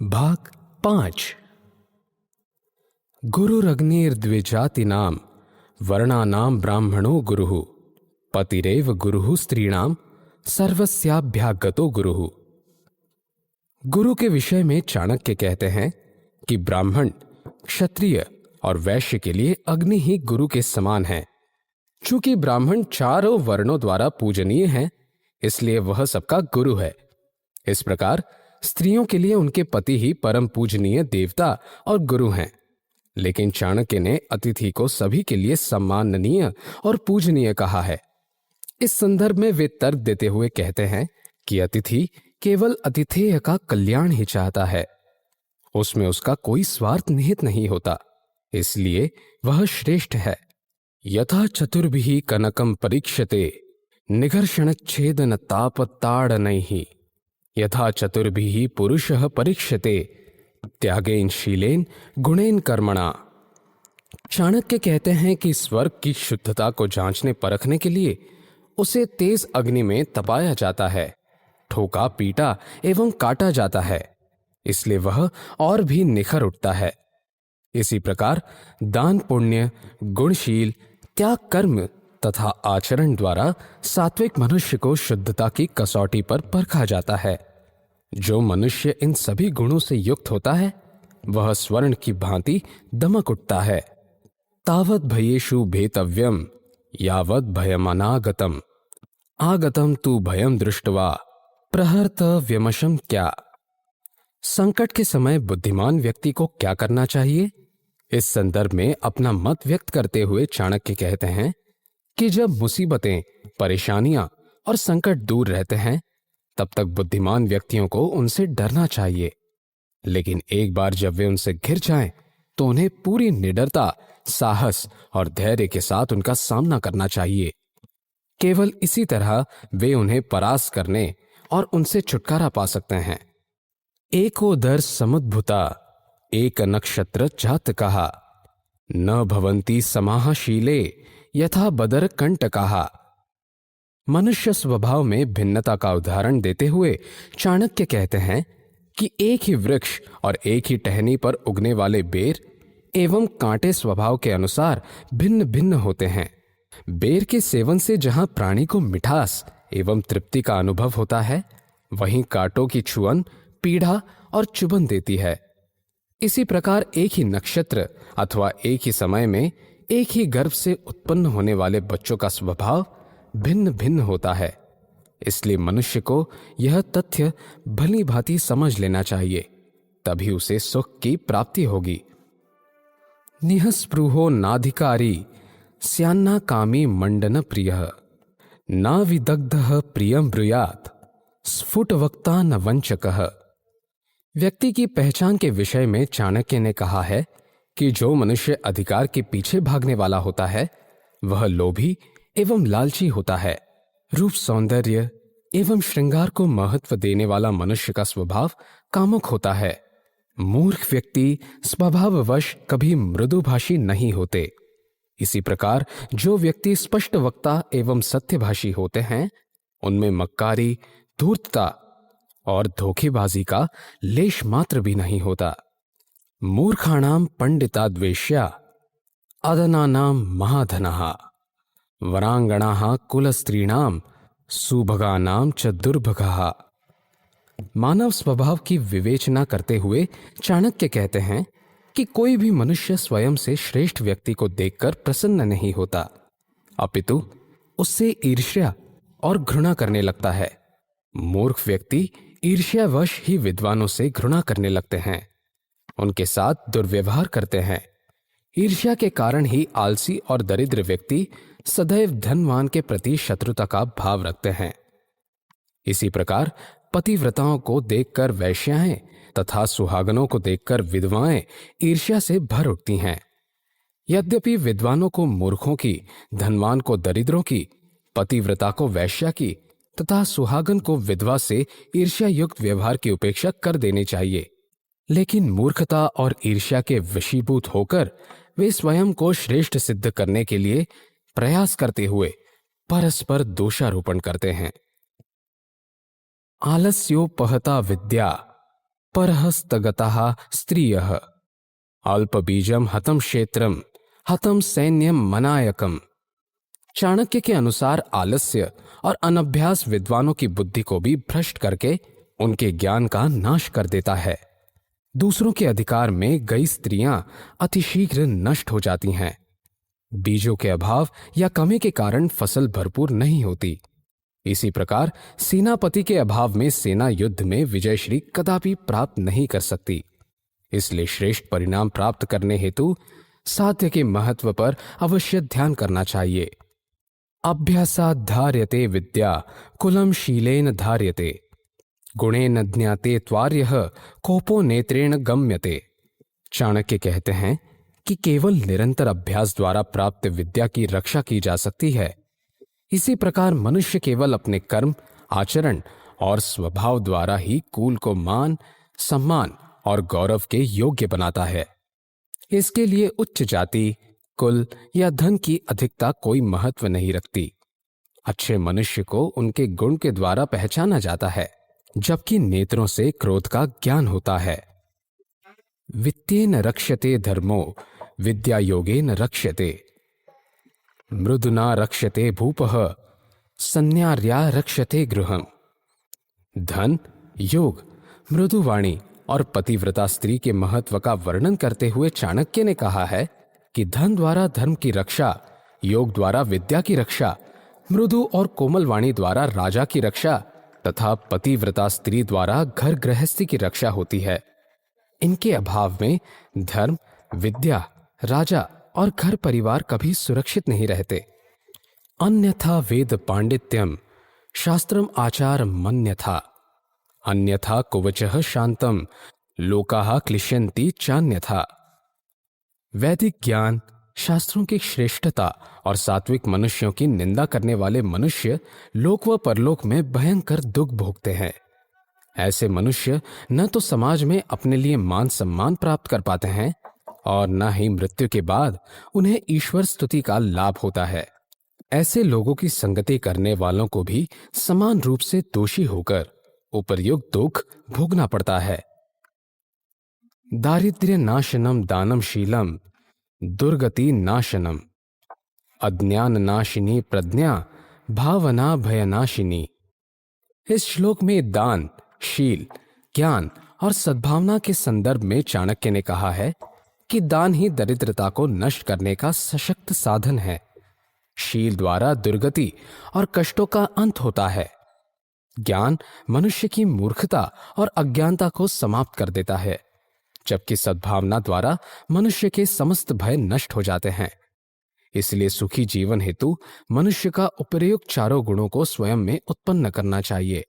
भाग 5। गुरुरग्निर्द्विजातीनां वर्णानां ब्राह्मणो गुरुः पतिरेव गुरुः स्त्रीणां सर्वस्याभ्यागतो गुरुः। गुरु के विषय में चाणक्य कहते हैं कि ब्राह्मण, क्षत्रिय और वैश्य के लिए अग्नि ही गुरु के समान है। चूंकि ब्राह्मण चारों वर्णों द्वारा पूजनीय है, इसलिए वह सबका गुरु है। इस प्रकार स्त्रियों के लिए उनके पति ही परम पूजनीय देवता और गुरु हैं। लेकिन चाणक्य ने अतिथि को सभी के लिए सम्माननीय और पूजनीय कहा है। इस संदर्भ में वे तर्क देते हुए कहते हैं कि अतिथि केवल अतिथेय का कल्याण ही चाहता है, उसमें उसका कोई स्वार्थ निहित नहीं होता, इसलिए वह श्रेष्ठ है। यथा चतुर्भिः कनकं परीक्षते निघर्षणच्छेदन तापताड़नैः यथा चतुर्भिः पुरुषः परीक्षते त्यागेन शीलेन गुणेन कर्मणा। चाणक्य कहते हैं कि स्वर्ग की शुद्धता को जांचने परखने के लिए उसे तेज अग्नि में तपाया जाता है, ठोका पीटा एवं काटा जाता है, इसलिए वह और भी निखर उठता है। इसी प्रकार दान पुण्य, गुणशील, त्याग कर्म तथा आचरण द्वारा सात्विक मनुष्य को शुद्धता की कसौटी पर परखा जाता है। जो मनुष्य इन सभी गुणों से युक्त होता है, वह स्वर्ण की भांति दमक उठता है। तावत् भयेषु भेतव्यम यावत् भयमनागतम आगतम तु भयम दृष्ट्वा प्रहर्त व्यमशम क्या। संकट के समय बुद्धिमान व्यक्ति को क्या करना चाहिए? इस संदर्भ में अपना मत व्यक्त करते हुए चाणक्य कहते हैं कि जब मुसीबतें, परेशानियां और संकट दूर रहते हैं, तब तक बुद्धिमान व्यक्तियों को उनसे डरना चाहिए। लेकिन एक बार जब वे उनसे घिर जाएं, तो उन्हें पूरी निडरता, साहस और धैर्य के साथ उनका सामना करना चाहिए। केवल इसी तरह वे उन्हें परास्त करने और उनसे छुटकारा पा सकते हैं। एकोदर समुद्भुता एक नक्षत्र जात कहा न भवन्ति समाहशीले यथा बदर कंटकाहा। मनुष्य स्वभाव में भिन्नता का उदाहरण देते हुए चाणक्य कहते हैं कि एक ही वृक्ष और एक ही टहनी पर उगने वाले बेर एवं कांटे स्वभाव के अनुसार भिन्न भिन्न होते हैं। बेर के सेवन से जहां प्राणी को मिठास एवं तृप्ति का अनुभव होता है, वहीं कांटों की छुअन पीड़ा और चुभन देती है। इसी प्रकार एक ही नक्षत्र अथवा एक ही समय में एक ही गर्भ से उत्पन्न होने वाले बच्चों का स्वभाव भिन्न भिन्न होता है। इसलिए मनुष्य को यह तथ्य भली भांति समझ लेना चाहिए, तभी उसे सुख की प्राप्ति होगी। निःस्पृहो नाधिकारी स्यान्ना कामी मंडन प्रियः न विदग्धः प्रियं ब्रूयात् स्फुटवक्ता न वंचकः। व्यक्ति की पहचान के विषय में चाणक्य ने कहा है कि जो मनुष्य अधिकार के पीछे भागने वाला होता है, वह लोभी एवं लालची होता है। रूप, सौंदर्य एवं श्रृंगार को महत्व देने वाला मनुष्य का स्वभाव कामुक होता है। मूर्ख व्यक्ति स्वभाववश कभी मृदुभाषी नहीं होते। इसी प्रकार जो व्यक्ति स्पष्ट वक्ता एवं सत्यभाषी होते हैं, उनमें मक्कारी, धूर्तता और धोखेबाजी का लेश मात्र भी नहीं होता। मूर्खाणाम पंडिताद्वेष्या अदनानां महाधनः वरांगणाः कुलस्त्रीणां सुभगानां च दुर्भगः। मानव स्वभाव की विवेचना करते हुए चाणक्य कहते हैं कि कोई भी मनुष्य स्वयं से श्रेष्ठ व्यक्ति को देखकर प्रसन्न नहीं होता, अपितु उससे ईर्ष्या और घृणा करने लगता है। मूर्ख व्यक्ति ईर्ष्यावश ही विद्वानों से घृणा करने लगते हैं, उनके साथ दुर्व्यवहार करते हैं। ईर्ष्या के कारण ही आलसी और दरिद्र व्यक्ति सदैव धनवान के प्रति शत्रुता का भाव रखते हैं। इसी प्रकार पतिव्रताओं को देखकर वैश्याएं तथा सुहागनों को देखकर विधवाएं ईर्ष्या से भर उठती हैं। यद्यपि विद्वानों को मूर्खों की, धनवान को दरिद्रों की, पतिव्रता को वैश्या की तथा सुहागन को विधवा से ईर्ष्या युक्त व्यवहार की उपेक्षा कर देनी चाहिए, लेकिन मूर्खता और ईर्ष्या के वशीभूत होकर वे स्वयं को श्रेष्ठ सिद्ध करने के लिए प्रयास करते हुए परस्पर दोषारोपण करते हैं। आलस्योपहता विद्या परहस्तगतः स्त्रियः अल्पबीजम हतम क्षेत्रम हतम सैन्यम मनायकम। चाणक्य के अनुसार आलस्य और अनभ्यास विद्वानों की बुद्धि को भी भ्रष्ट करके उनके ज्ञान का नाश कर देता है। दूसरों के अधिकार में गई स्त्रियां अतिशीघ्र नष्ट हो जाती हैं। बीजों के अभाव या कमी के कारण फसल भरपूर नहीं होती। इसी प्रकार सेनापति के अभाव में सेना युद्ध में विजयश्री कदापि प्राप्त नहीं कर सकती। इसलिए श्रेष्ठ परिणाम प्राप्त करने हेतु साध्य के महत्व पर अवश्य ध्यान करना चाहिए। अभ्यासात् धार्यते विद्या कुलम शीलेन धार्यते गुणेन ज्ञाते त्वार्यः कोपो नेत्रेण गम्यते। चाणक्य कहते हैं कि केवल निरंतर अभ्यास द्वारा प्राप्त विद्या की रक्षा की जा सकती है। इसी प्रकार मनुष्य केवल अपने कर्म, आचरण और स्वभाव द्वारा ही कुल को मान, सम्मान और गौरव के योग्य बनाता है। इसके लिए उच्च जाति, कुल या धन की अधिकता कोई महत्व नहीं रखती। अच्छे मनुष्य को उनके गुण के द्वारा पहचाना जाता है, जबकि नेत्रों से क्रोध का ज्ञान होता है। वित्तेन रक्ष्यते धर्मो विद्या योगेन रक्ष्यते मृदुना रक्ष्यते भूपः संन्यार्या रक्ष्यते गृहम्। धन, योग, मृदुवाणी और पतिव्रता स्त्री के महत्व का वर्णन करते हुए चाणक्य ने कहा है कि धन द्वारा धर्म की रक्षा, योग द्वारा विद्या की रक्षा, मृदु और कोमल वाणी द्वारा राजा की रक्षा तथा पतिव्रता स्त्री द्वारा घर गृहस्थी की रक्षा होती है। इनके अभाव में धर्म, विद्या, राजा और घर परिवार कभी सुरक्षित नहीं रहते। अन्यथा वेद पांडित्यम शास्त्रम आचार मन्यथा अन्यथा कुवचः शांतम लोकाः क्लिश्यन्ति चान्यथा। वैदिक ज्ञान, शास्त्रों की श्रेष्ठता और सात्विक मनुष्यों की निंदा करने वाले मनुष्य लोक व परलोक में भयंकर दुख भोगते हैं। ऐसे मनुष्य न तो समाज में अपने लिए मान सम्मान प्राप्त कर पाते हैं और न ही मृत्यु के बाद उन्हें ईश्वर स्तुति का लाभ होता है। ऐसे लोगों की संगति करने वालों को भी समान रूप से दोषी होकर उपर्युक्त दुख भोगना पड़ता है। दारिद्र्य नाशनम दानम शीलम दुर्गति नाशनम अज्ञान नाशिनी प्रज्ञा भावना भयनाशिनी। इस श्लोक में दान, शील, ज्ञान और सद्भावना के संदर्भ में चाणक्य ने कहा है कि दान ही दरिद्रता को नष्ट करने का सशक्त साधन है। शील द्वारा दुर्गति और कष्टों का अंत होता है। ज्ञान मनुष्य की मूर्खता और अज्ञानता को समाप्त कर देता है, जबकि सद्भावना द्वारा मनुष्य के समस्त भय नष्ट हो जाते हैं। इसलिए सुखी जीवन हेतु मनुष्य का उपर्युक्त चारों गुणों को स्वयं में उत्पन्न करना चाहिए।